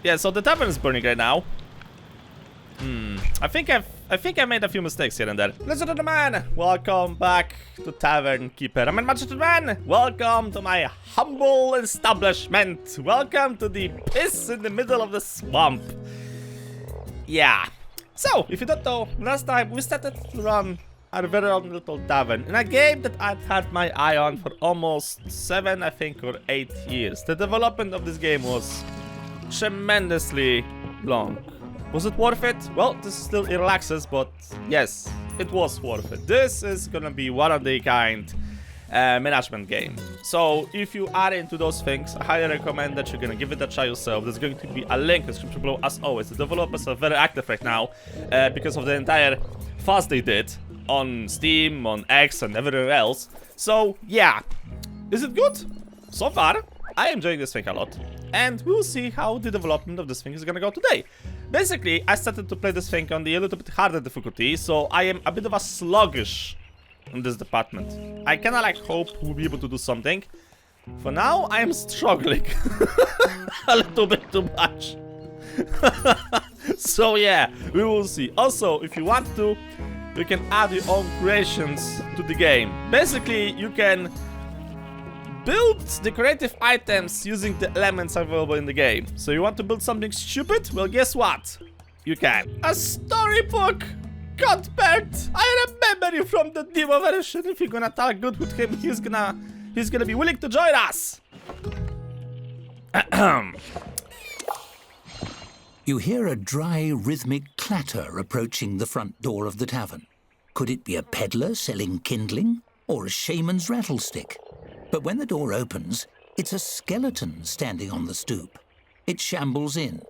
Yeah, so the tavern is burning right now. I think I made a few mistakes here and there. Ladies and gentlemen, welcome back to Tavern Keeper. I'm gentlemen, welcome to my humble establishment. Welcome to the piss in the middle of the swamp. Yeah. So, if you don't know, last time we started to run our very own little tavern in a game that I've had my eye on for almost 7, I think, or 8 years. The development of this game was tremendously long. Was it worth it? Well, this still relaxes, but yes, it was worth it. This is gonna be one of the kind management game. So if you are into those things, I highly recommend that you're gonna give it a try yourself. There's going to be a link in the description below as always. The developers are very active right now because of the entire fuss they did on Steam, on X, and everywhere else. So yeah, is it good? So far, I am enjoying this thing a lot. And we'll see how the development of this thing is gonna go today. Basically, I started to play this thing on the a little bit harder difficulty, so I am a bit of a sluggish in this department. I kinda like hope we'll be able to do something. For now, I am struggling a little bit too much. So yeah, we will see. Also, if you want to, you can add your own creations to the game. Basically, you can build decorative items using the elements available in the game. So you want to build something stupid? Well, guess what? You can. A storybook! Cuthbert! I remember you from the demo version. If you're gonna talk good with him, he's gonna be willing to join us. You hear a dry, rhythmic clatter approaching the front door of the tavern. Could it be a peddler selling kindling or a shaman's rattlestick? But when the door opens, it's a skeleton standing on the stoop. It shambles in.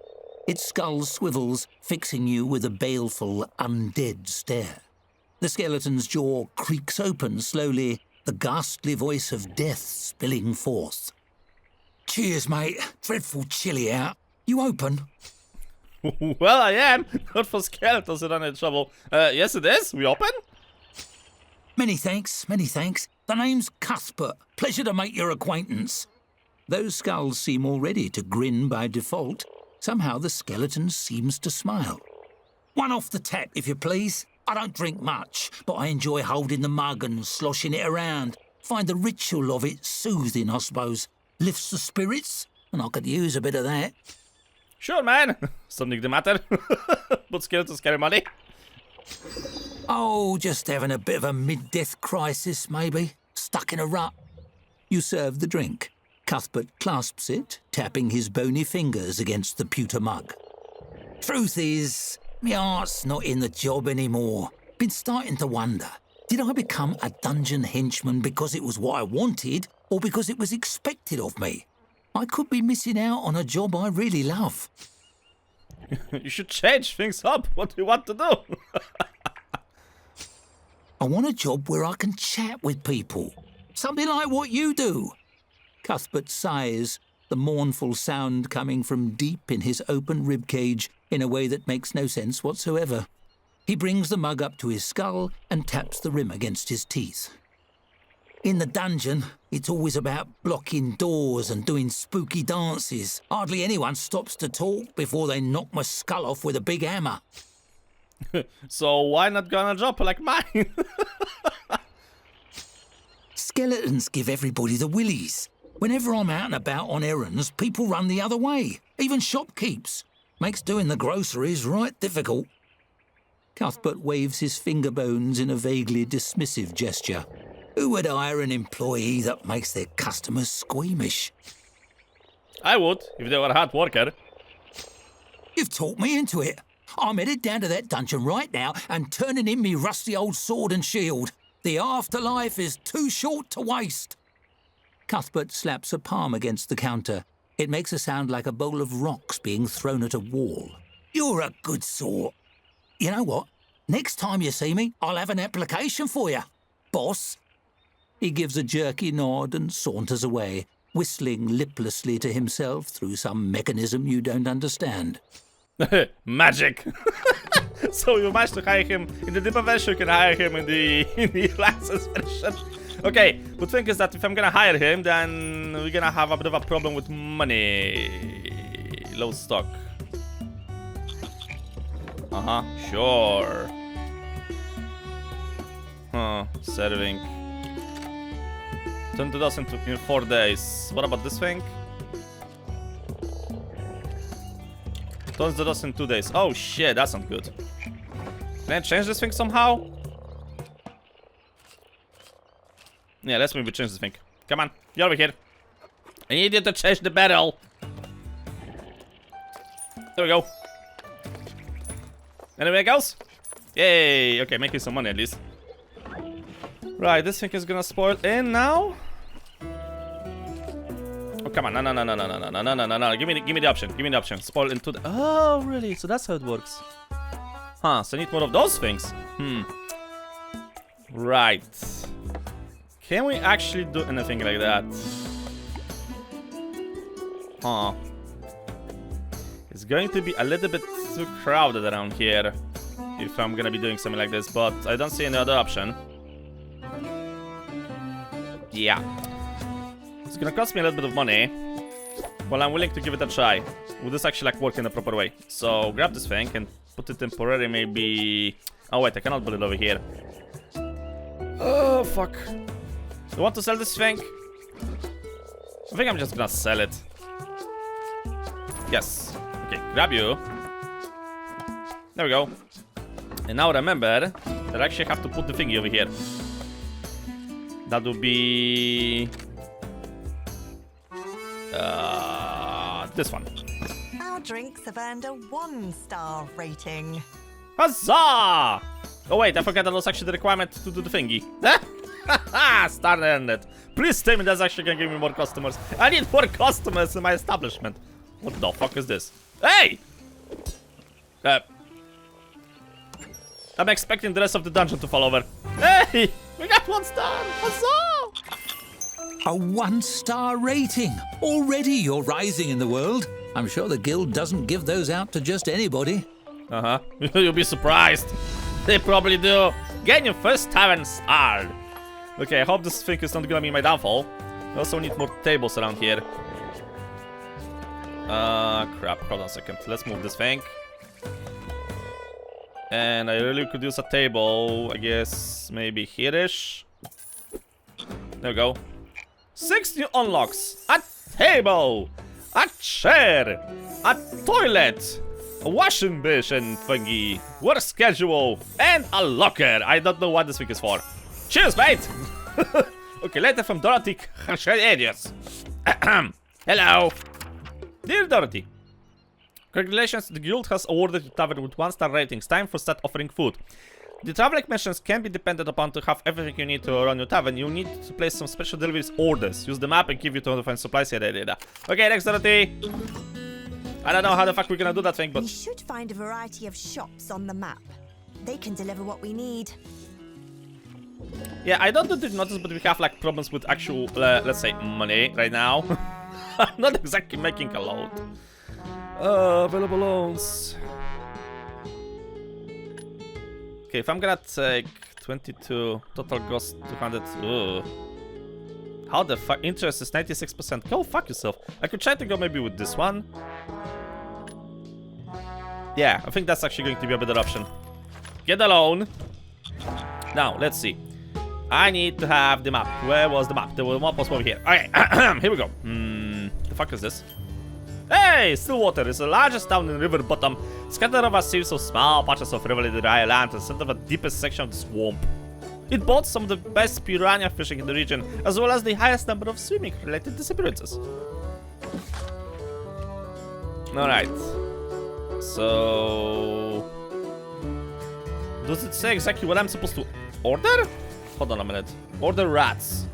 Its skull swivels, fixing you with a baleful, undead stare. The skeleton's jaw creaks open slowly, the ghastly voice of death spilling forth. Cheers, mate. Dreadful chilly out. You open? Well, I am. Not for skeletons that are in trouble. Yes, it is. We open? Many thanks, many thanks. The name's Cuthbert. Pleasure to make your acquaintance. Those skulls seem already to grin by default. Somehow the skeleton seems to smile. One off the tap, if you please. I don't drink much, but I enjoy holding the mug and sloshing it around. Find the ritual of it soothing, I suppose. Lifts the spirits, and I could use a bit of that. Sure, man. Something the matter? But skeletons carry money. Oh, just having a bit of a mid-death crisis, maybe. Stuck in a rut. You serve the drink. Cuthbert clasps it, tapping his bony fingers against the pewter mug. Truth is, my heart's not in the job anymore. Been starting to wonder, did I become a dungeon henchman because it was what I wanted, or because it was expected of me? I could be missing out on a job I really love. You should change things up. What do you want to do? I want a job where I can chat with people. Something like what you do. Cuthbert sighs, the mournful sound coming from deep in his open ribcage in a way that makes no sense whatsoever. He brings the mug up to his skull and taps the rim against his teeth. In the dungeon, it's always about blocking doors and doing spooky dances. Hardly anyone stops to talk before they knock my skull off with a big hammer. So why not go on a job like mine? Skeletons give everybody the willies. Whenever I'm out and about on errands, people run the other way. Even shopkeeps. Makes doing the groceries right difficult. Cuthbert waves his finger bones in a vaguely dismissive gesture. Who would hire an employee that makes their customers squeamish? I would, if they were a hard worker. You've talked me into it. I'm headed down to that dungeon right now and turning in me rusty old sword and shield. The afterlife is too short to waste. Cuthbert slaps a palm against the counter. It makes a sound like a bowl of rocks being thrown at a wall. You're a good sort. You know what? Next time you see me, I'll have an application for you, boss. He gives a jerky nod and saunters away, whistling liplessly to himself through some mechanism you don't understand. Magic! So you managed to hire him in the deeper version, you can hire him in the license version. Okay, the thing is that if I'm gonna hire him, then we're gonna have a bit of a problem with money. low stock. Sure. Serving. Turn to dust in 4 days. What about this thing? Turns the dust in 2 days. Oh shit, that's not good. Can I change this thing somehow? Yeah, let's maybe change this thing. Come on, get over here. I need you to change the barrel. There we go. Anything else? Yay! Okay, making some money at least. Right, this thing is gonna spoil in now. Oh come on! No! Give me the option. Give me the option. Spoil into the. Oh really? So that's how it works. Huh? So I need more of those things. Right. Can we actually do anything like that? Huh? It's going to be a little bit too crowded around here if I'm gonna be doing something like this, but I don't see any other option. Yeah. It's gonna cost me a little bit of money. Well, I'm willing to give it a try. Will this actually like work in a proper way? So grab this thing and put it temporarily maybe... Oh wait, I cannot put it over here. Oh fuck. You want to sell this thing? I think I'm just gonna sell it. Yes. Okay, grab you. There we go. And now remember that I actually have to put the thingy over here. That would be... this one. Our drinks have earned a 1-star rating. Huzzah! Oh wait, I forgot that was actually the requirement to do the thingy. Start and it. Please tell me that's actually gonna give me more customers. I need more customers in my establishment. What the fuck is this? Hey! I'm expecting the rest of the dungeon to fall over. Hey! We got 1 star! Huzzah! A 1-star rating. Already you're rising in the world. I'm sure the guild doesn't give those out to just anybody. You'll be surprised. They probably do. Get your first tavern starred. Okay, I hope this thing is not gonna be my downfall. I also need more tables around here. Crap. Hold on a second. Let's move this thing. And I really could use a table, I guess, maybe here-ish. There we go. 6 new unlocks. A table, a chair, a toilet, a washing machine thingy, work schedule, and a locker. I don't know what this thing is for. Cheers, mate! Okay, letter from Dorothy Areas. Hello. Dear Dorothy. Congratulations, the guild has awarded your tavern with 1-star ratings. Time for start offering food. The traveling missions can be depended upon to have everything you need to run your tavern. You need to place some special deliveries orders. Use the map and give you to find supplies here. Okay, next Dorothy. I don't know how the fuck we're gonna do that thing, but... We should find a variety of shops on the map. They can deliver what we need. Yeah, I don't know if you noticed, but we have like problems with actual, let's say, money right now. I'm not exactly making a lot. Available loans. Okay, if I'm gonna take 22, total cost 200. Ugh. How the fuck? Interest is 96%. Go fuck yourself. I could try to go maybe with this one. Yeah, I think that's actually going to be a better option. Get a loan. Now, let's see. I need to have the map. Where was the map? The map was over here. Okay, here we go. The fuck is this? Hey, Stillwater is the largest town in river bottom, scattered over a series of small patches of riverly dry land and center of the deepest section of the swamp. It boasts some of the best piranha fishing in the region, as well as the highest number of swimming-related disappearances. Alright. So... does it say exactly what I'm supposed to order? Hold on a minute. Order rats.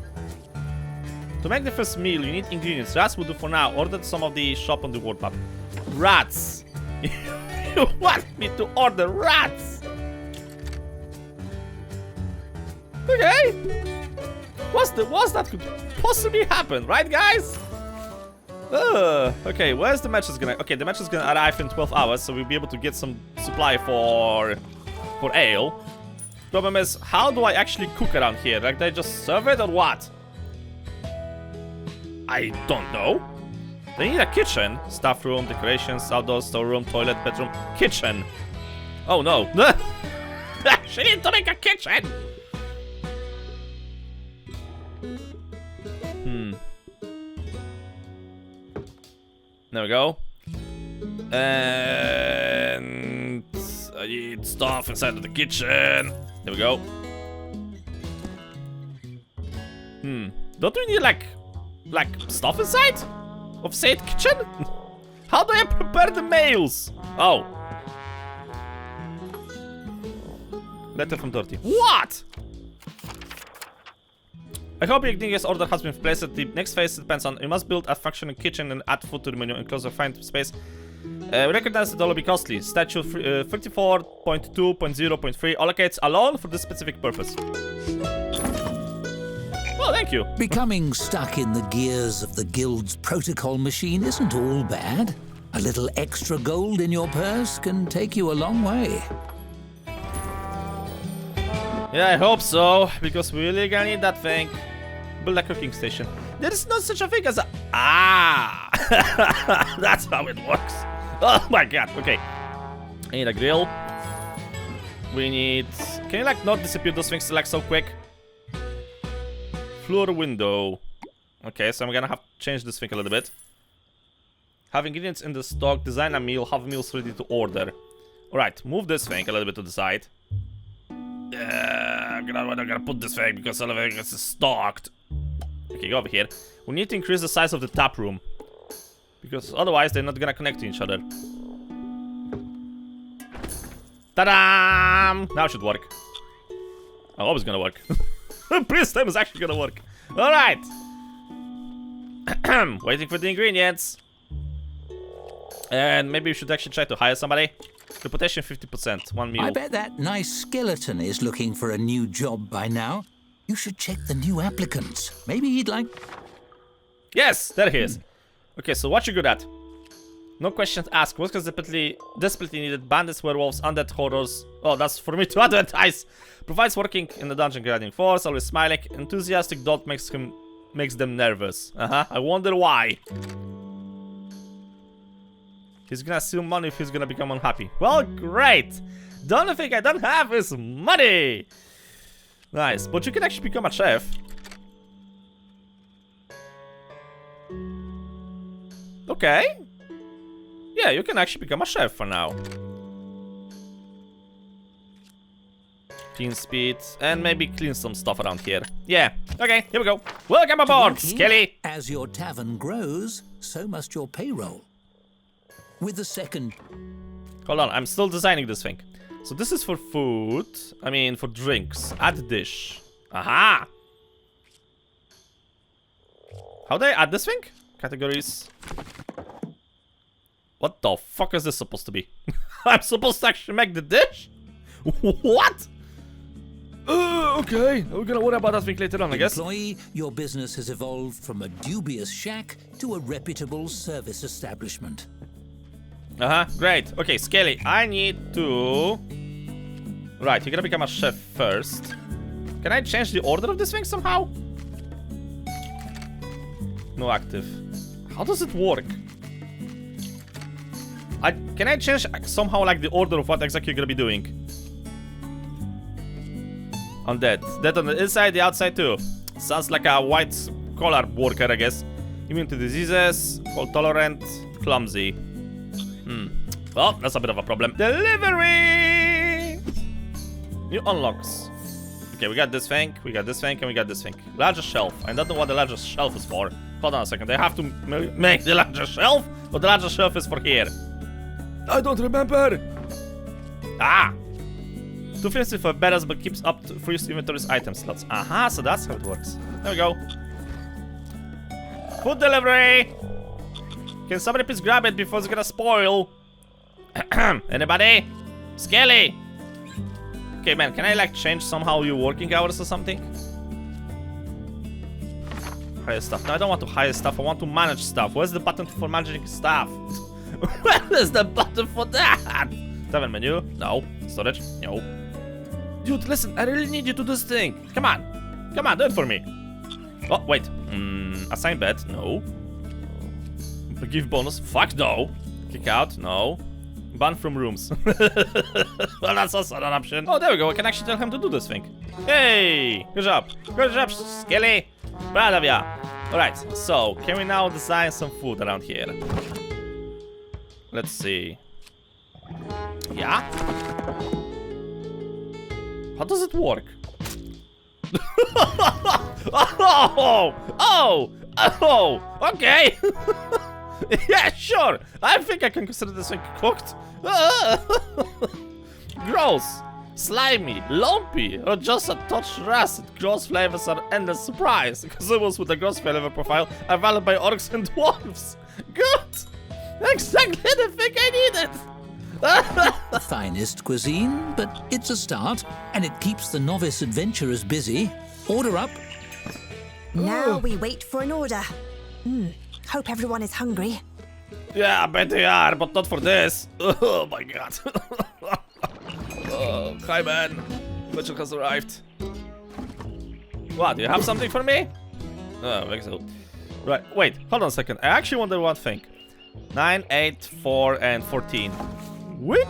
To make the first meal, you need ingredients. Rats will do for now. Order some of the shop on the world map. Rats! You want me to order rats? Okay. What's that could possibly happen, right, guys? Okay, where's the match is gonna... Okay, the match is gonna arrive in 12 hours, so we'll be able to get some supply for ale. Problem is, how do I actually cook around here? Like, they just serve it or what? I don't know. They need a kitchen. Staff room, decorations, outdoor storeroom, toilet, bedroom, kitchen. Oh no. She needs to make a kitchen. There we go. And I need stuff inside of the kitchen. There we go. Don't we need like stuff inside of said kitchen? How do I prepare the meals? Oh. Letter from Dirty. What? I hope your Ignious order has been placed. The next phase depends on you must build a functioning kitchen and add food to the menu and close the find space. We recognize that it will be costly. Statute 34.2.0.3 allocates alone for this specific purpose. Well, thank you. Becoming stuck in the gears of the guild's protocol machine isn't all bad. A little extra gold in your purse can take you a long way. Yeah, I hope so, because we really gonna need that thing. Build a cooking station. There is no such a thing as a... Ah! That's how it works. Oh my god, okay. I need a grill. We need... Can you like not disappear those things like so quick? Floor window. Okay, so I'm gonna have to change this thing a little bit. Have ingredients in the stock, design a meal, have meals ready to order. Alright, move this thing a little bit to the side. I'm gonna put this thing because all of it is stocked. Okay, go over here. We need to increase the size of the tap room, because otherwise they're not gonna connect to each other. Ta-da! Now it should work. I hope it's gonna work. This time is actually gonna work. Alright! Waiting for the ingredients. And maybe we should actually try to hire somebody. Reputation 50%, 1 meal. I bet that nice skeleton is looking for a new job by now. You should check the new applicants. Maybe he'd like... Yes, there he is. Okay, so what you good at? No questions asked. Workers desperately needed. Bandits, werewolves, undead horrors. Oh, that's for me to advertise. Provides working in the dungeon guarding force. Always smiling. Enthusiastic dot makes them nervous. I wonder why. He's gonna steal money if he's gonna become unhappy. Well, great. The only thing I don't have is money. Nice, but you can actually become a chef. Okay. Yeah, you can actually become a chef for now. Clean speed, and maybe clean some stuff around here. Yeah, okay, here we go. Welcome aboard, Skelly! As your tavern grows, so must your payroll. With the second... Hold on, I'm still designing this thing. So this is for food. I mean, for drinks. Add dish. Aha! How do I add this thing? Categories. What the fuck is this supposed to be? I'm supposed to actually make the dish? What? Okay. We're gonna worry about that thing later on, I guess. Employee, your business has evolved from a dubious shack to a reputable service establishment. Great. Okay, Skelly, I need to... Right, you're gonna become a chef first. Can I change the order of this thing somehow? No active. How does it work? Can I change somehow like the order of what exactly you're gonna be doing? Undead. Dead on the inside, the outside too. Sounds like a white collar worker, I guess. Immune to diseases, fault tolerant, clumsy. Well, that's a bit of a problem. Delivery! New unlocks. Okay, we got this thing, we got this thing, and we got this thing. Larger shelf. I don't know what the larger shelf is for. Hold on a second. They have to make the larger shelf, but the larger shelf is for here. I don't remember. Ah! Too fancy for barrels, but keeps up to free inventory's item slots. So that's how it works. There we go. Food delivery! Can somebody please grab it before it's gonna spoil? Anybody? Skelly! Okay, man, can I like change somehow your working hours or something? Hire stuff. No, I don't want to hire stuff. I want to manage stuff. Where's the button for managing stuff? Where is the button for that? Tavern menu? No. Storage? No. Dude, listen, I really need you to do this thing. Come on. Come on, do it for me. Oh, wait. Assign bed? No. A gift bonus? Fuck no. Kick out? No. Ban from rooms. Well, that's also an option. Oh, there we go. I can actually tell him to do this thing. Hey! Good job. Good job, Skelly. Proud of ya. Alright, so can we now design some food around here? Let's see. Yeah? How does it work? Oh! Okay! Yeah, sure! I think I can consider this thing cooked. Gross, slimy, lumpy, or just a touch rancid. Gross flavors are endless surprise. Consumables with a gross flavor profile are valued by orcs and dwarves. Good! Exactly the thing I needed! The finest cuisine, but it's a start, and it keeps the novice adventurers busy. Order up. Now we wait for an order. Hope everyone is hungry. Yeah, I bet they are, but not for this. Oh my god. Oh, hi man. Mitchell has arrived. What, do you have something for me? Oh, I think so. Right, wait, hold on a second. I actually wonder one thing. 9, 8, 4, and 14. Where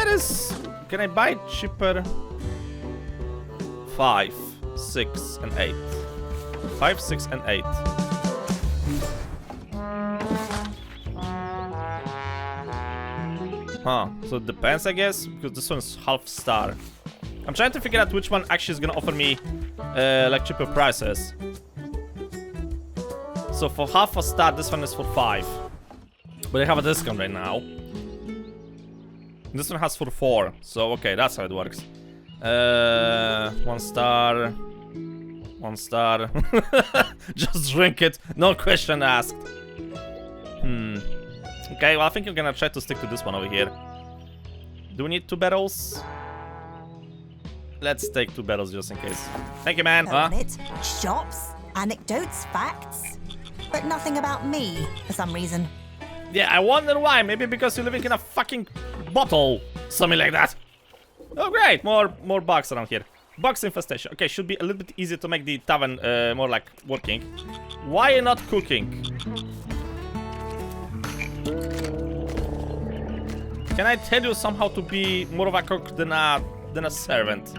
is... Can I buy cheaper? 5, 6, and 8. 5, 6, and 8. Huh, so it depends, I guess, because this one is half star. I'm trying to figure out which one actually is gonna offer me like cheaper prices. So for half a star, this one is for 5. But I have a discount right now. This one has for 4, so okay, that's how it works. 1 star. 1 star. Just drink it, no question asked. Okay, well I think I'm gonna try to stick to this one over here. Do we need 2 barrels? Let's take 2 barrels just in case. Thank you, man. Shops, anecdotes, facts, but nothing about me for some reason. Yeah, I wonder why. Maybe because you're living in a fucking bottle. Something like that. Oh great, more bugs around here. Bugs infestation. Okay, should be a little bit easier to make the tavern more like working. Why are you not cooking? Can I tell you somehow to be more of a cook than a servant?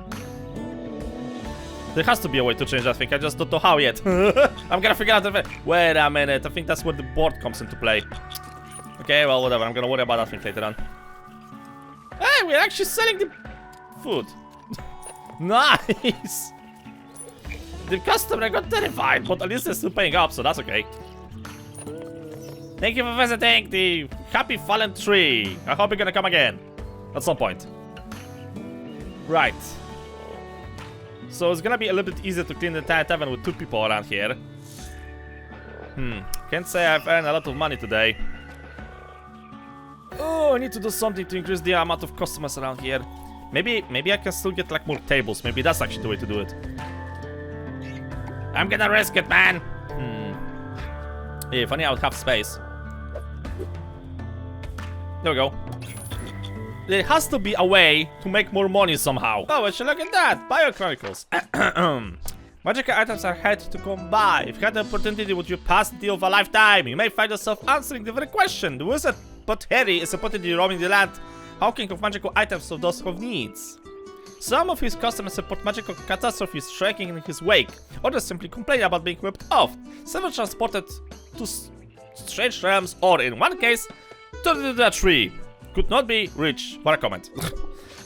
There has to be a way to change that thing. I just don't know how yet. I'm gonna figure out the way. Wait a minute. I think that's where the board comes into play. Okay, well, whatever. I'm gonna worry about that thing later on. Hey, we're actually selling the food. Nice. The customer got terrified, but at least they're still paying up, so that's okay. Thank you for visiting the Happy Fallen Tree. I hope you're gonna come again at some point. Right. So it's gonna be a little bit easier to clean the entire tavern with 2 people around here. Can't say I've earned a lot of money today. Oh, I need to do something to increase the amount of customers around here. Maybe I can still get like more tables. Maybe that's actually the way to do it. I'm gonna risk it, man. Yeah, if only I would have space. There we go. There has to be a way to make more money somehow. Oh, would you look at that? Bio Chronicles. Magical items are hard to come by. If you had the opportunity, would you pass the deal of a lifetime? You may find yourself answering the very question. The wizard But Harry is reportedly roaming the land, hawking of magical items of those who have needs. Some of his customers report magical catastrophes striking in his wake, others simply complain about being ripped off. Several transported to strange realms, or in one case, to the tree. Could not be reached. For a comment.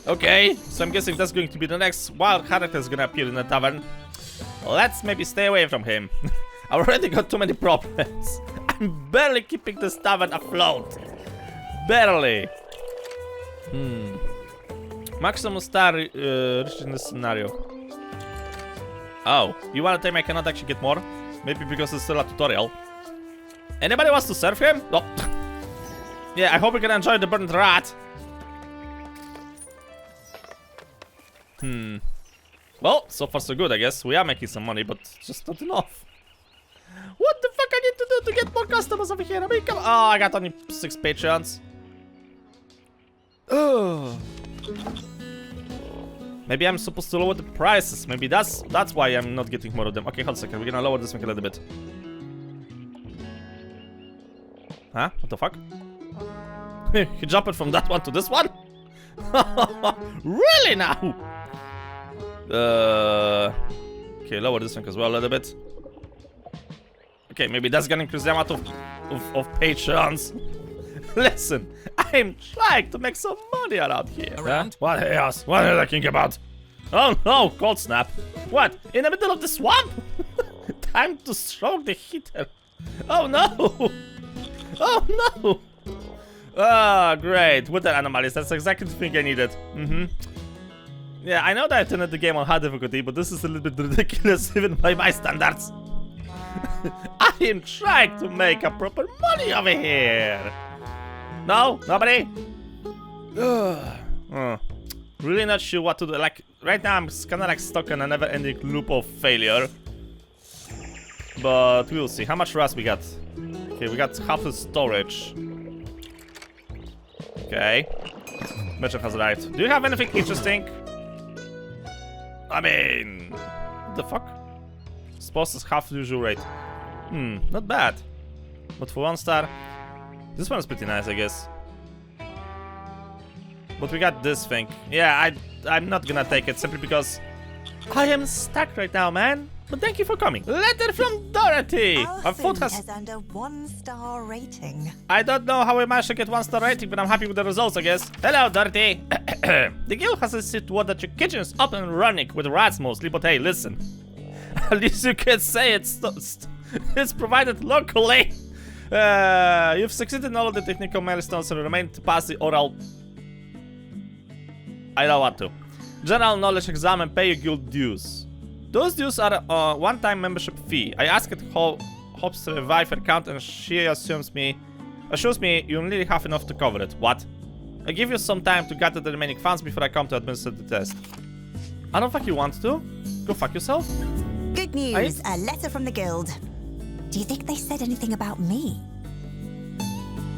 Okay, so I'm guessing that's going to be the next wild character that's gonna appear in the tavern. Let's maybe stay away from him. I already got too many problems. I'm barely keeping this tavern afloat. Barely. Maximum star reached in this scenario. Oh, you wanna tell me I cannot actually get more? Maybe because it's still a tutorial. Anybody wants to serve him? Oh. Yeah, I hope you can enjoy the burnt rat. Well, so far so good, I guess. We are making some money, but just not enough. What the fuck I need to do to get more customers over here? I mean, come on. Oh, I got only 6 Patreons. Oh. Maybe I'm supposed to lower the prices. Maybe that's why I'm not getting more of them. Okay, hold a second. We're gonna lower this thing a little bit. Huh? What the fuck? He jumped from that one to this one? Really now? Okay, lower this one as well a little bit. Okay, maybe that's gonna increase the amount of patrons. Listen, I'm trying to make some money around here. Around? What else? What are you thinking about? Oh no, cold snap. What? In the middle of the swamp? Time to stroke the heater. Oh no! Oh no! Ah, great. With the anomalies, that's exactly the thing I needed. Yeah, I know that I turned the game on hard difficulty, but this is a little bit ridiculous even by my standards. I am trying to make a proper money over here. No? Nobody? Really not sure what to do. Like, right now I'm kinda like stuck in a never-ending loop of failure. But we'll see. How much rust we got? Okay, we got half the storage. Okay. Merchant has arrived. Do you have anything interesting? I mean... What the fuck? Supposed is half the usual rate. Not bad. But for 1 star... This one is pretty nice, I guess. But we got this thing. Yeah, I'm not gonna take it simply because... I am stuck right now, man. But thank you for coming. Letter from Dorothy! Our food has earned a 1-star rating. I don't know how we managed to get 1-star rating, but I'm happy with the results, I guess. Hello, Dorothy. The guild has received word that your kitchen is up and running with rats mostly, but hey, listen. At least you can say it's provided locally. You've succeeded in all of the technical milestones and remain to pass the oral... I don't want to. General knowledge exam and pay your guild dues. Those dues are a one-time membership fee. I asked Hope's revive account and she assures me you only have enough to cover it. What? I give you some time to gather the remaining funds before I come to administer the test. I don't think you want to. Go fuck yourself. Good news, a letter from the guild. Do you think they said anything about me?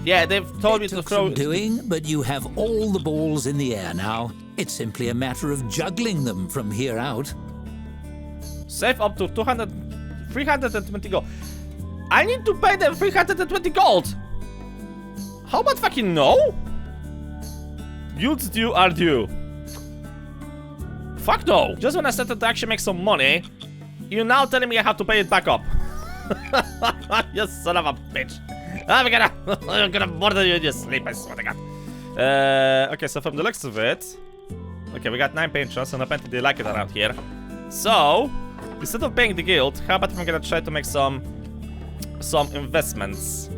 Yeah, they've told me to Took throw... some doing, but you have all the balls in the air now. It's simply a matter of juggling them from here out. Save up to 320 gold. I need to pay them 320 gold. How about fucking no? Guilds due are due. Fuck no. Just when I started to actually make some money, you're now telling me I have to pay it back up. You son of a bitch. I'm gonna murder you in your sleep, I swear to God. Okay, so from the looks of it... Okay, we got 9 patrons and apparently they like it around here. So, instead of paying the guild, how about I'm gonna try to make some investments.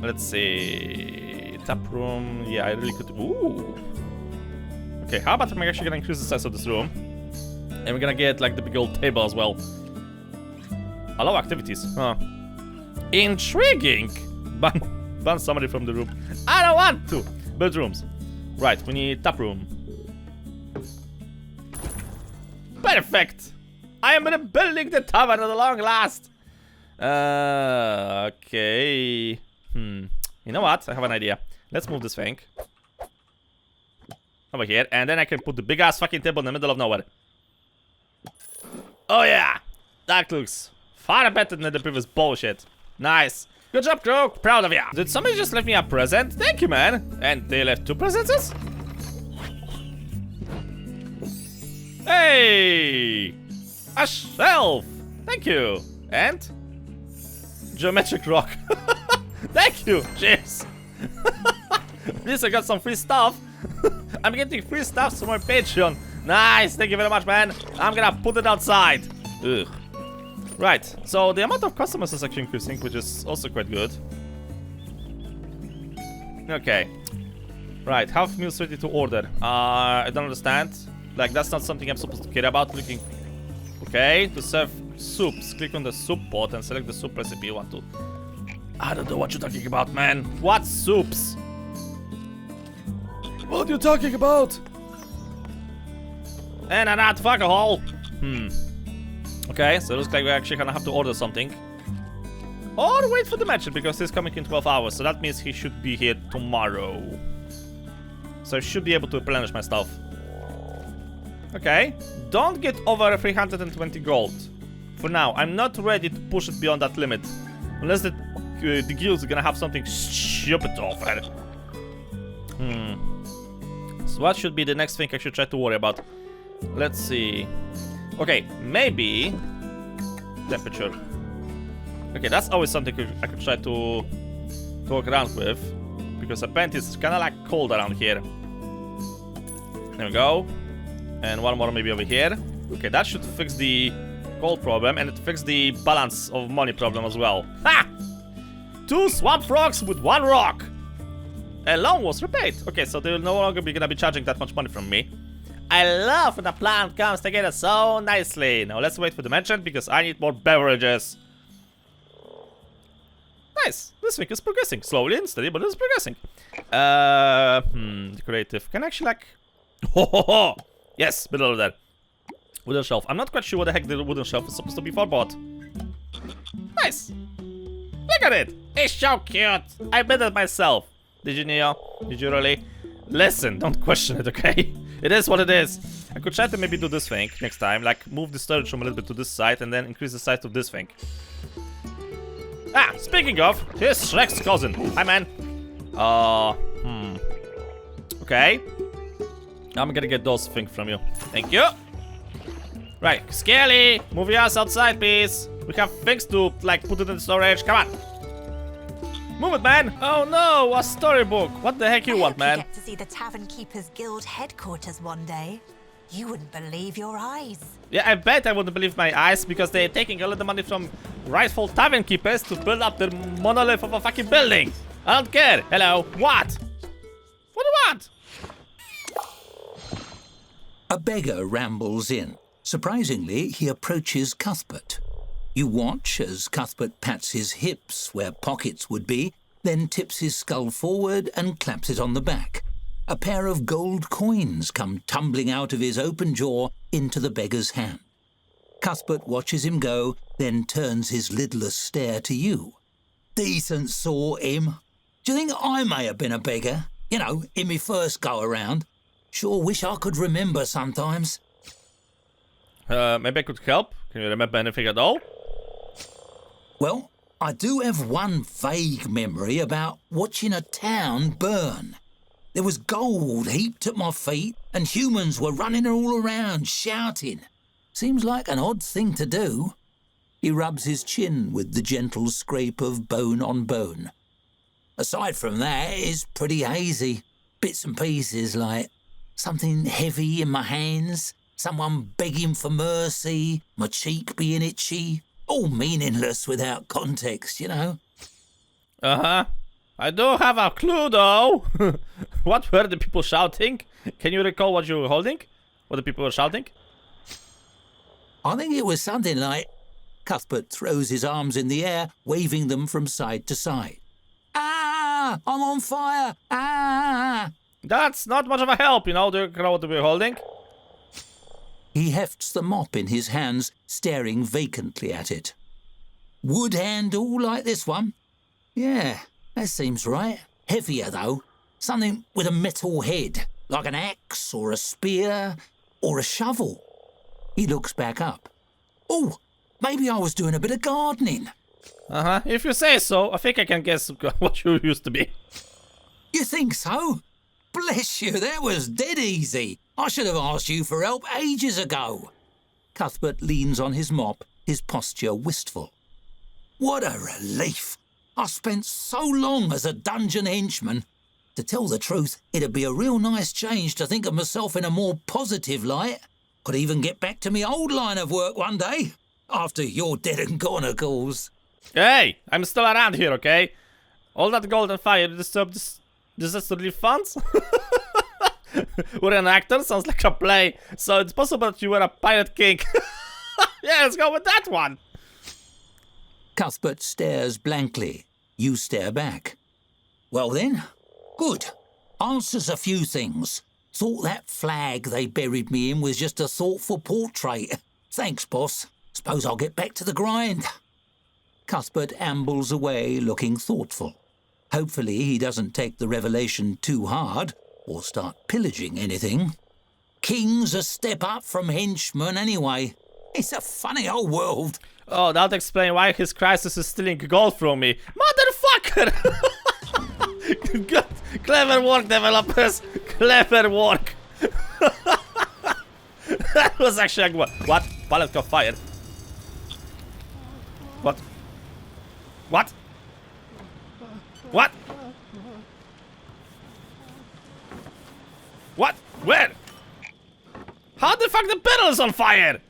Let's see... Tap room... Yeah, I really could... Ooh! Okay, how about I'm actually gonna increase the size of this room. And we're gonna get like the big old table as well. Allow activities, huh? Intriguing! Ban somebody from the room. I don't want to! Bedrooms. Right, we need tap room. Perfect! I am rebuilding the tavern at long last! Okay... You know what? I have an idea. Let's move this thing over here, and then I can put the big ass fucking table in the middle of nowhere. Oh yeah! That looks far better than the previous bullshit. Nice. Good job, crew. Proud of ya. Did somebody just leave me a present? Thank you, man. And they left 2 presents? Hey! A shelf! Thank you! And? Geometric rock. Thank you! Cheers! At least I got some free stuff. I'm getting free stuff from my Patreon. Nice! Thank you very much, man. I'm gonna put it outside. Ugh. Right, so the amount of customers is actually increasing, which is also quite good. Okay. Right, half meals ready to order. I don't understand. Like, that's not something I'm supposed to care about. Looking. Okay, to serve soups. Click on the soup pot and select the soup recipe you want to. I don't know what you're talking about, man. What soups? What are you talking about? And an alcohol. Okay, so it looks like we're actually gonna have to order something. Or wait for the merchant because he's coming in 12 hours, so that means he should be here tomorrow. So I should be able to replenish my stuff. Okay, don't get over 320 gold. For now, I'm not ready to push it beyond that limit. Unless the the guild's gonna have something stupid to offer. So what should be the next thing I should try to worry about? Let's see. Okay, maybe temperature. Okay, that's always something I could try to walk around with, because apparently it's kind of like cold around here. There we go. And one more maybe over here. Okay, that should fix the cold problem, and it fixed the balance of money problem as well. Ha! 2 swamp frogs with 1 rock. A loan was repaid. Okay, so they will no longer be gonna be charging that much money from me. I love when the plan comes together so nicely. Now let's wait for the merchant, because I need more beverages. Nice. This thing is progressing. Slowly and steady, but it's progressing. Decorative. Can I actually like... Oh, yes, middle of that. Wooden shelf. I'm not quite sure what the heck the wooden shelf is supposed to be for, but... Nice. Look at it. It's so cute. I made it myself. Did you, Neo? Did you really? Listen, don't question it, okay? It is what it is. I could try to maybe do this thing next time, like move the storage room a little bit to this side and then increase the size of this thing. Ah, speaking of, here's Shrek's cousin. Hi, man. Okay. I'm gonna get those things from you. Thank you. Right, Scaly, move your ass outside, please. We have things to, like, put it in storage. Come on. Move it, man! Oh no, a storybook! What the heck you want, man? You get to see the Tavern Keepers Guild headquarters one day. You wouldn't believe your eyes. Yeah, I bet I wouldn't believe my eyes, because they're taking a lot of money from rightful Tavern Keepers to build up the monolith of a fucking building. I don't care. Hello, what? What do you want? A beggar rambles in. Surprisingly, he approaches Cuthbert. You watch as Cuthbert pats his hips where pockets would be, then tips his skull forward and claps it on the back. A pair of gold coins come tumbling out of his open jaw into the beggar's hand. Cuthbert watches him go, then turns his lidless stare to you. Decent sort, him. Do you think I may have been a beggar? You know, in me first go around. Sure wish I could remember sometimes. Maybe I could help. Can you remember anything at all? Well, I do have one vague memory about watching a town burn. There was gold heaped at my feet and humans were running all around shouting. Seems like an odd thing to do. He rubs his chin with the gentle scrape of bone on bone. Aside from that, it's pretty hazy. Bits and pieces like something heavy in my hands, someone begging for mercy, my cheek being itchy. All meaningless without context, you know. Uh-huh. I do have a clue, though. What were the people shouting? Can you recall what you were holding? What the people were shouting? I think it was something like... Cuthbert throws his arms in the air, waving them from side to side. Ah! I'm on fire! Ah! That's not much of a help, you know. Do you know what we're holding? He hefts the mop in his hands, staring vacantly at it. Wood handle like this one? Yeah, that seems right. Heavier, though. Something with a metal head, like an axe or a spear or a shovel. He looks back up. Oh, maybe I was doing a bit of gardening. Uh-huh. If you say so, I think I can guess what you used to be. You think so? Bless you, that was dead easy. I should have asked you for help ages ago. Cuthbert leans on his mop, his posture wistful. What a relief. I spent so long as a dungeon henchman. To tell the truth, it'd be a real nice change to think of myself in a more positive light. Could even get back to me old line of work one day. After you're dead and gone, of course. Hey, I'm still around here, okay? All that gold and fire disturbed disaster relief funds? We're an actor, sounds like a play. So it's possible that you were a pirate king. Yeah, let's go with that one. Cuthbert stares blankly. You stare back. Well then, good. Answers a few things. Thought that flag they buried me in was just a thoughtful portrait. Thanks, boss. Suppose I'll get back to the grind. Cuthbert ambles away, looking thoughtful. Hopefully he doesn't take the revelation too hard or start pillaging anything. King's a step up from henchmen anyway. It's a funny old world. Oh, that would explain why his crisis is stealing gold from me. Motherfucker! Good. Clever work, developers. Clever work. That was actually like what? Pallet caught fire. What? What? What? What? Where? How the fuck the pedal is on fire?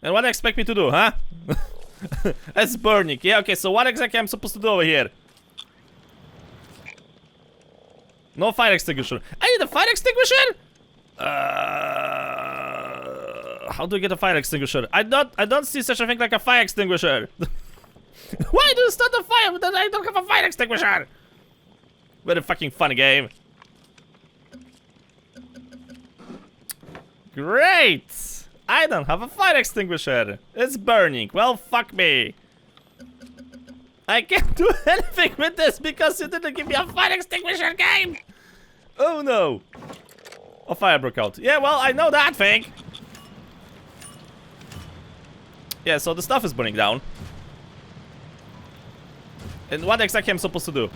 And what do you expect me to do, huh? It's burning. Yeah, okay, so what exactly am I supposed to do over here? No fire extinguisher. I need a fire extinguisher? How do I get a fire extinguisher? I don't see such a thing like a fire extinguisher. Why do you start a fire when I don't have a fire extinguisher? Very fucking funny game. Great! I don't have a fire extinguisher. It's burning. Well, fuck me. I can't do anything with this because you didn't give me a fire extinguisher game. Oh no. A fire broke out. Yeah, well, I know that thing. Yeah, so the stuff is burning down. And what exactly am I supposed to do?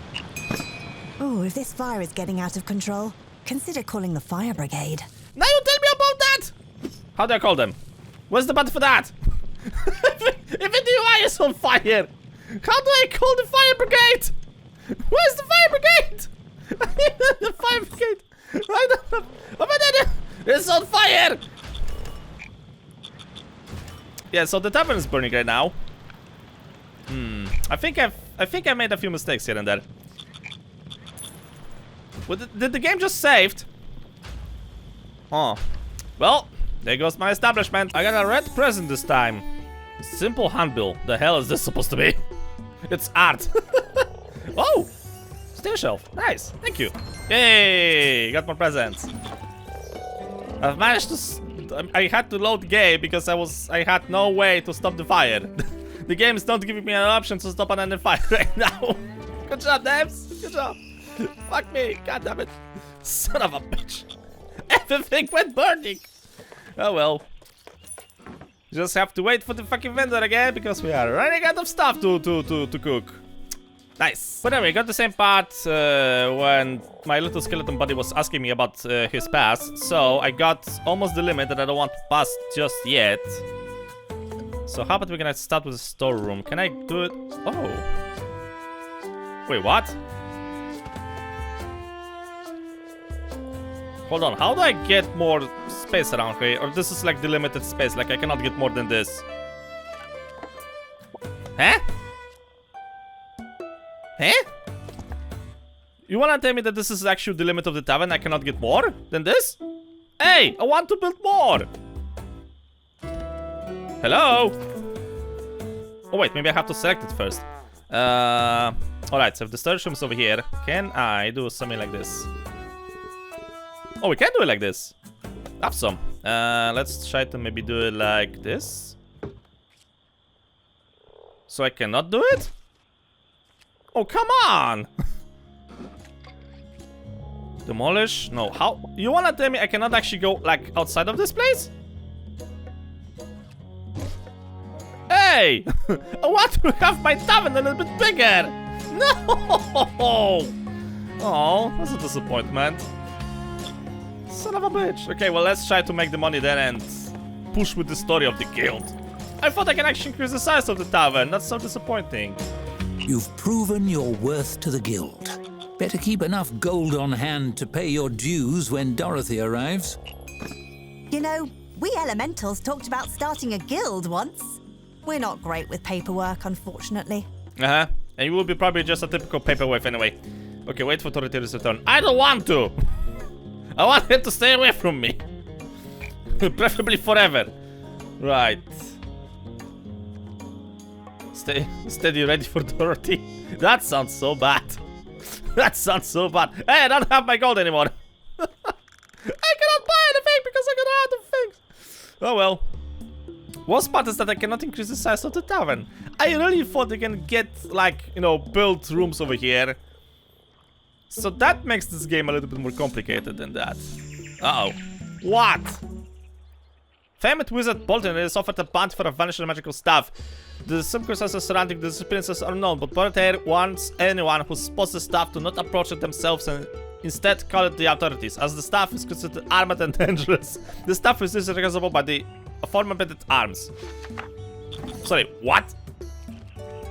Oh, if this fire is getting out of control, consider calling the fire brigade. Now you tell me about that! How do I call them? Where's the button for that? If a DUI is on fire, how do I call the fire brigade? Where's the fire brigade? The fire brigade. I don't know. Oh my God, it's on fire! Yeah, so the tavern is burning right now. I think I made a few mistakes here and there. Well, did the game just saved? Oh. Well, there goes my establishment. I got a red present this time. Simple handbill. The hell is this supposed to be? It's art. Oh! Steel shelf. Nice. Thank you. Yay! Got more presents. I've managed to... I had to load the game because I had no way to stop the fire. The game is not giving me an option to stop an enemy fire right now. Good job, devs. Good job. Fuck me. God damn it. Son of a bitch. Everything went burning. Oh well. Just have to wait for the fucking vendor again because we are running out of stuff to cook. Nice. But anyway, got the same part when my little skeleton buddy was asking me about his past. So I got almost the limit that I don't want to pass just yet. So how about we're gonna start with the storeroom? Can I do it? Oh. Wait, what? Hold on, how do I get more space around here? Or this is like the limited space, like I cannot get more than this. Huh? Huh? You wanna tell me that this is actually the limit of the tavern? I cannot get more than this? Hey, I want to build more! Hello? Oh wait, maybe I have to select it first. Alright, so if the storage room is over here, can I do something like this? Oh, we can do it like this. Awesome. Let's try to maybe do it like this. So I cannot do it? Oh, come on! Demolish? No, how? You wanna tell me I cannot actually go, like, outside of this place? Hey! I want to have my tavern a little bit bigger! No! Oh, that's a disappointment. Son of a bitch. Okay, well, let's try to make the money then and push with the story of the guild. I thought I can actually increase the size of the tavern. That's so disappointing. You've proven your worth to the guild. Better keep enough gold on hand to pay your dues when Dorothy arrives. You know, we elementals talked about starting a guild once. We're not great with paperwork, unfortunately. Uh-huh. And you will be probably just a typical paperweight anyway. Okay, wait for Dorothy to return. I don't want to! I want her to stay away from me. Preferably forever. Right. Steady, ready for Dorothy. That sounds so bad. That sounds so bad. Hey, I don't have my gold anymore. I cannot buy anything because I got out of things. Oh well. Worst part is that I cannot increase the size of the tavern. I really thought they can get, like, you know, built rooms over here. So that makes this game a little bit more complicated than that. Uh-oh. What? famed wizard Bolton is offered a bounty for a vanishing magical staff. The circumstances surrounding the disappearances are unknown, but Bolton wants anyone who spots the staff to not approach it themselves and instead call it the authorities, as the staff is considered armed and dangerous. The staff is recognizable by the aforementioned arms. Sorry, what?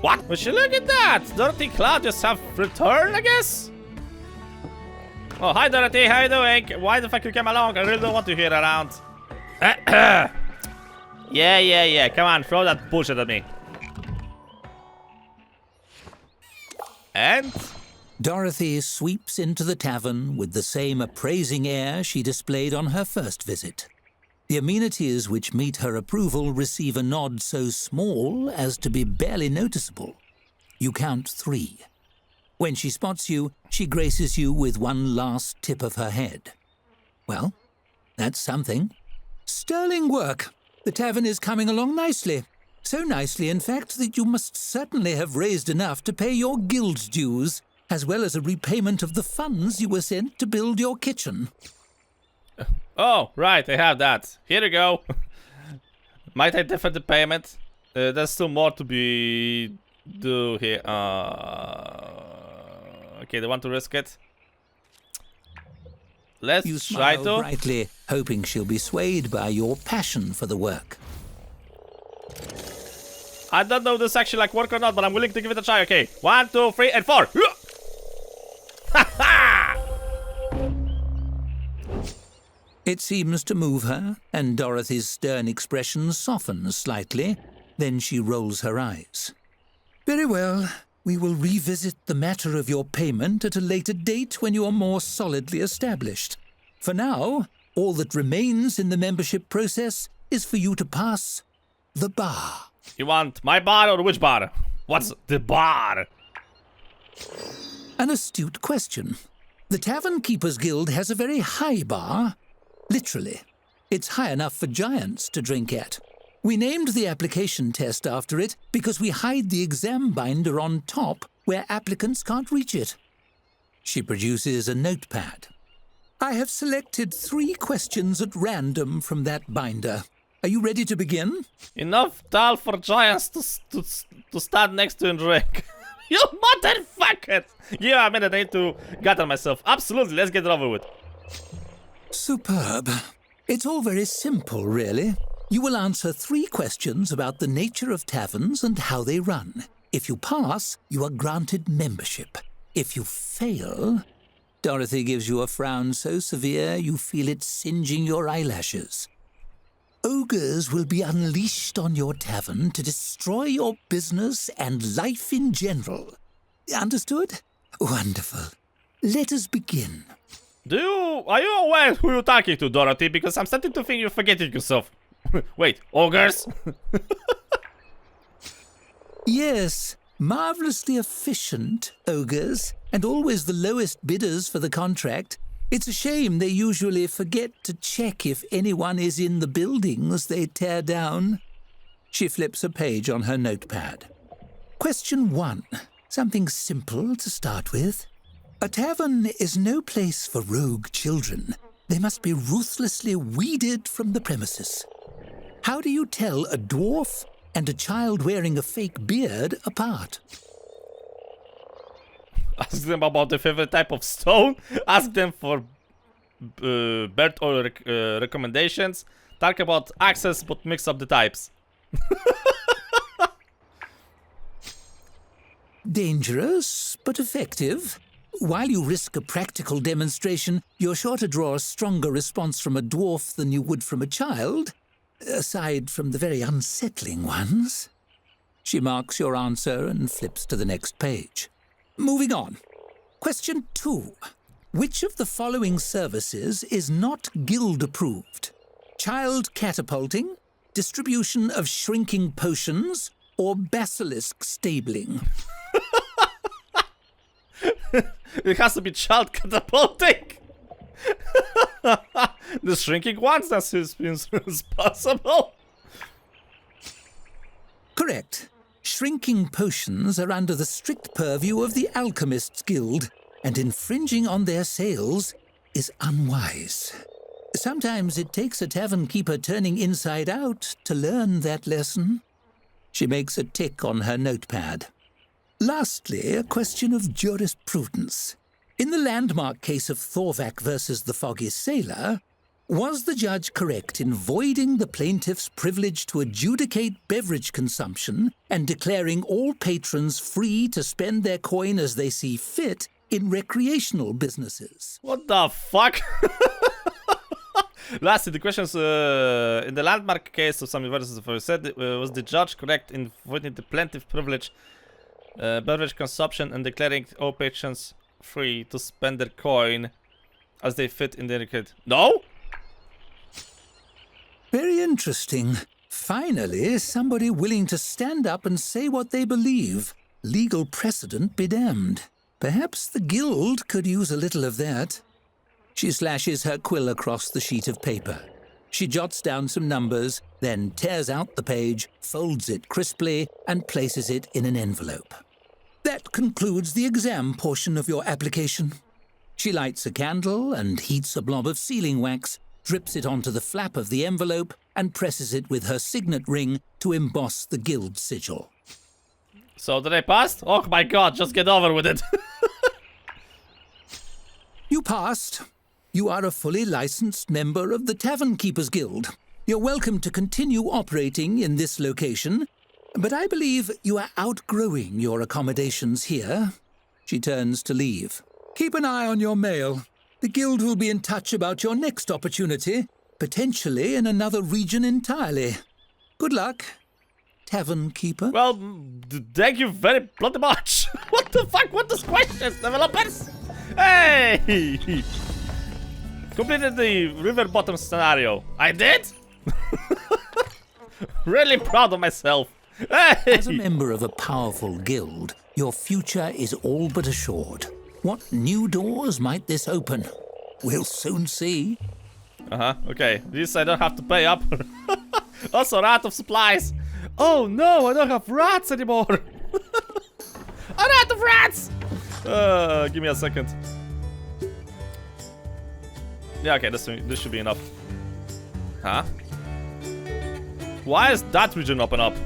What? Would you look at that? Dorothy Cloud just have returned, I guess? Oh, hi Dorothy, how you doing? Why the fuck you came along? I really don't want you here around. Yeah. Come on, throw that bullshit at me. And? Dorothy sweeps into the tavern with the same appraising air she displayed on her first visit. The amenities which meet her approval receive a nod so small as to be barely noticeable. You count 3. When she spots you, she graces you with one last tip of her head. Well, that's something. Sterling work. The tavern is coming along nicely. So nicely, in fact, that you must certainly have raised enough to pay your guild dues, as well as a repayment of the funds you were sent to build your kitchen. Oh, right, I have that. Here you go. Might I defer the payment? There's still more to be do here. Okay, they want to risk it. Let's you try smile to. brightly, hoping she'll be swayed by your passion for the work. I don't know if this actually like work or not, but I'm willing to give it a try. Okay, 1, 2, 3, and 4. It seems to move her, and Dorothy's stern expression softens slightly. Then she rolls her eyes. Very well. We will revisit the matter of your payment at a later date when you are more solidly established. For now, all that remains in the membership process is for you to pass the bar. You want my bar or which bar? What's the bar? An astute question. The Tavern Keepers Guild has a very high bar. Literally. It's high enough for giants to drink at. We named the application test after it because we hide the exam binder on top where applicants can't reach it. She produces a notepad. I have selected 3 questions at random from that binder. Are you ready to begin? Enough tall for giants to stand next to and drink. You motherfucker! Yeah, I mean, I need to gather myself. Absolutely, let's get it over with. Superb. It's all very simple, really. You will answer 3 questions about the nature of taverns and how they run. If you pass, you are granted membership. If you fail... Dorothy gives you a frown so severe you feel it singeing your eyelashes. Ogres will be unleashed on your tavern to destroy your business and life in general. Understood? Wonderful. Let us begin. Are you aware who you're talking to, Dorothy? Because I'm starting to think you're forgetting yourself. Wait, ogres? Yes, marvelously efficient ogres, and always the lowest bidders for the contract. It's a shame they usually forget to check if anyone is in the buildings they tear down. She flips a page on her notepad. Question 1. Something simple to start with. A tavern is no place for rogue children. They must be ruthlessly weeded from the premises. How do you tell a dwarf and a child wearing a fake beard apart? Ask them about their favorite type of stone. Ask them for bird oil recommendations. Talk about access, but mix up the types. Dangerous, but effective. While you risk a practical demonstration, you're sure to draw a stronger response from a dwarf than you would from a child. Aside from the very unsettling ones. She marks your answer and flips to the next page. Moving on. Question 2. Which of the following services is not guild approved? Child catapulting, distribution of shrinking potions, or basilisk stabling? It has to be child catapulting. The shrinking ones, that seems possible. Correct. Shrinking potions are under the strict purview of the Alchemists Guild, and infringing on their sales is unwise. Sometimes it takes a tavern keeper turning inside out to learn that lesson. She makes a tick on her notepad. Lastly, a question of jurisprudence. In the landmark case of Thorvak versus the Foggy Sailor, was the judge correct in voiding the plaintiff's privilege to adjudicate beverage consumption and declaring all patrons free to spend their coin as they see fit in recreational businesses? What the fuck? Lastly, the questions in the landmark case of some versus said was the judge correct in voiding the plaintiff's privilege, beverage consumption, and declaring all patrons free to spend their coin as they fit in their kit? No? Very interesting. Finally, somebody willing to stand up and say what they believe. Legal precedent be damned. Perhaps the guild could use a little of that. She slashes her quill across the sheet of paper. She jots down some numbers, then tears out the page, folds it crisply, and places it in an envelope. That concludes the exam portion of your application. She lights a candle and heats a blob of sealing wax, drips it onto the flap of the envelope, and presses it with her signet ring to emboss the guild sigil. So did I pass? Oh my god, just get over with it. You passed. You are a fully licensed member of the Tavern Keepers Guild. You're welcome to continue operating in this location, but I believe you are outgrowing your accommodations here. She turns to leave. Keep an eye on your mail. The guild will be in touch about your next opportunity, potentially in another region entirely. Good luck, Tavern Keeper. Well, thank you very bloody much. What the fuck? What those questions, developers? Hey! Completed the river bottom scenario. I did? Really proud of myself. Hey! As a member of a powerful guild, your future is all but assured. What new doors might this open? We'll soon see. Okay. At least I don't have to pay up. Also, rat of supplies. Oh no, I don't have rats anymore. A rat of rats! Give me a second. Yeah, okay, this should be enough. Huh? Why is that region open up?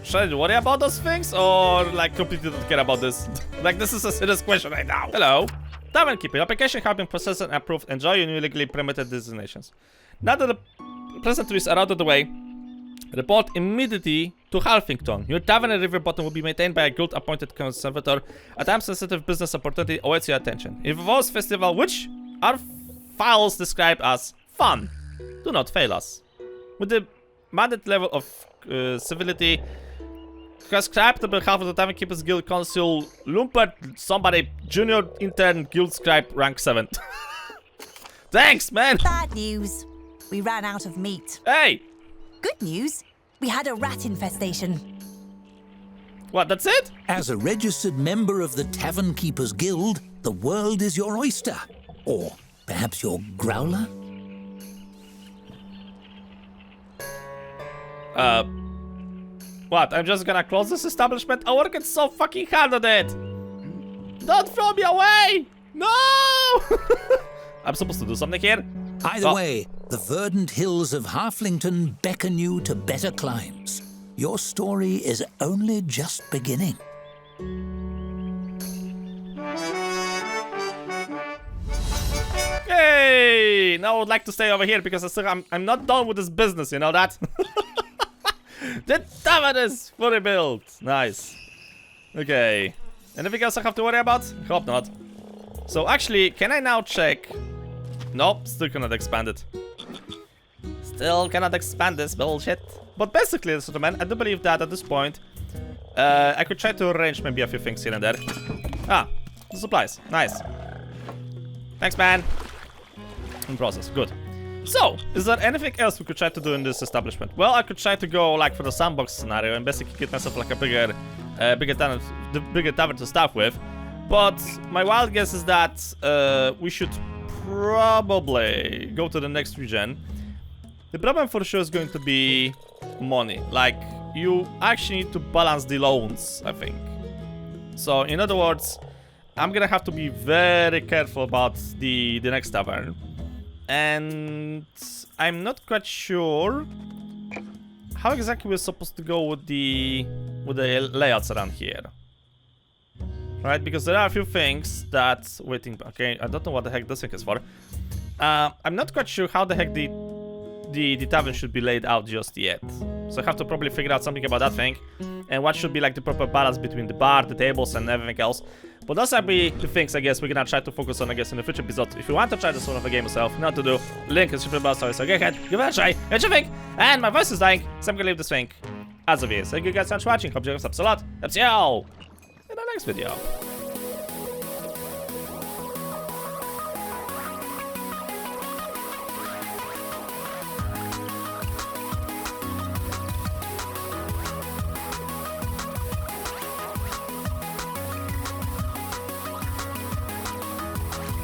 Should I worry about those things, or like completely don't care about this? Like, this is a serious question right now. Hello. Tavern Keeper, your application has been processed and approved. Enjoy your new legally permitted designations. Now that the present risks are out of the way, report immediately to Halfington. Your tavern at River Bottom will be maintained by a guild-appointed conservator. A time-sensitive business opportunity awaits your attention. It involves festival, which our files describe as fun. Do not fail us. With the mandate level of civility prescribed on behalf of the Tavern Keepers Guild Council, Lumpert, somebody, junior intern, guild scribe, rank 7. Thanks, man! Bad news. We ran out of meat. Hey! Good news. We had a rat infestation. What, that's it? As a registered member of the Tavern Keepers Guild, the world is your oyster. Or perhaps your growler? What, I'm just gonna close this establishment? I worked so fucking hard on it! Don't throw me away! No! I'm supposed to do something here? Either way, the verdant hills of Halflington beckon you to better climes. Your story is only just beginning. Hey! Now I would like to stay over here because I'm not done with this business, you know that? The tavern is fully built. Nice. Okay. Anything else I have to worry about? Hope not. So actually, can I now check? Nope, still cannot expand it. Still cannot expand this bullshit. But basically, ladies and gentlemen, I do believe that at this point, I could try to arrange maybe a few things here and there. Ah, the supplies. Nice. Thanks, man. In process. Good. So, is there anything else we could try to do in this establishment? Well, I could try to go like for the sandbox scenario and basically get myself like a bigger tavern to start with. But my wild guess is that we should probably go to the next region. The problem for sure is going to be money. Like, you actually need to balance the loans, I think. So, in other words, I'm gonna have to be very careful about the next tavern. And I'm not quite sure how exactly we're supposed to go with the layouts around here. Right, because there are a few things that waiting. Okay, I don't know what the heck this thing is for. I'm not quite sure how the heck the tavern should be laid out just yet. So I have to probably figure out something about that thing. And what should be like the proper balance between the bar, the tables, and everything else. But those are the things, I guess, we're gonna try to focus on, I guess, in the future episodes. If you want to try this sort of a game yourself, you know what to do. Link is super below, so go ahead, give it a try. What you think? And my voice is dying, so I'm gonna leave this thing as it is. Thank you guys so much for watching. Hope you guys have a lot. Let's see you all in the next video.